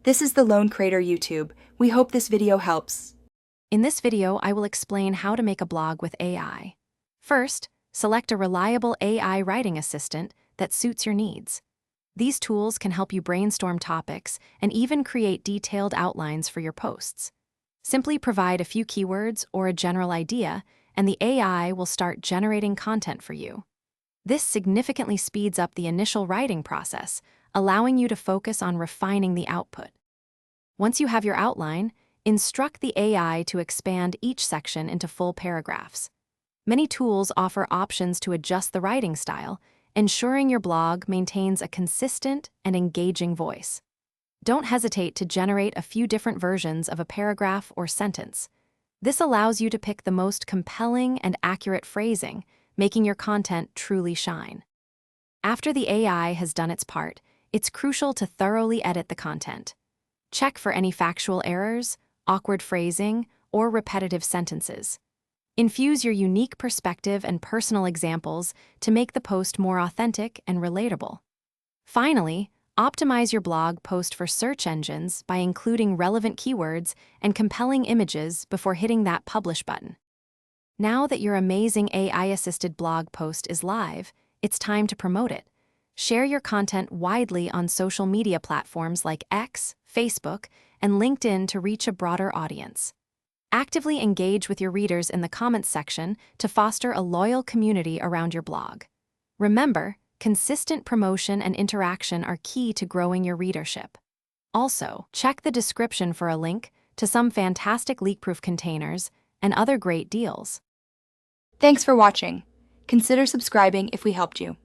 This is the Lone Creator YouTube. We hope this video helps. In this video, I will explain how to make a blog with AI. First, select a reliable AI writing assistant that suits your needs. These tools can help you brainstorm topics and even create detailed outlines for your posts. Simply provide a few keywords or a general idea, and the AI will start generating content for you. This significantly speeds up the initial writing process, allowing you to focus on refining the output. Once you have your outline, instruct the AI to expand each section into full paragraphs. Many tools offer options to adjust the writing style, ensuring your blog maintains a consistent and engaging voice. Don't hesitate to generate a few different versions of a paragraph or sentence. This allows you to pick the most compelling and accurate phrasing, making your content truly shine. After the AI has done its part, it's crucial to thoroughly edit the content. Check for any factual errors, awkward phrasing, or repetitive sentences. Infuse your unique perspective and personal examples to make the post more authentic and relatable. Finally, optimize your blog post for search engines by including relevant keywords and compelling images before hitting that publish button. Now that your amazing AI-assisted blog post is live, it's time to promote it. Share your content widely on social media platforms like X, Facebook, and LinkedIn to reach a broader audience. Actively engage with your readers in the comments section to foster a loyal community around your blog. Remember, consistent promotion and interaction are key to growing your readership. Also, check the description for a link to some fantastic leak-proof containers and other great deals. Thanks for watching. Consider subscribing if we helped you.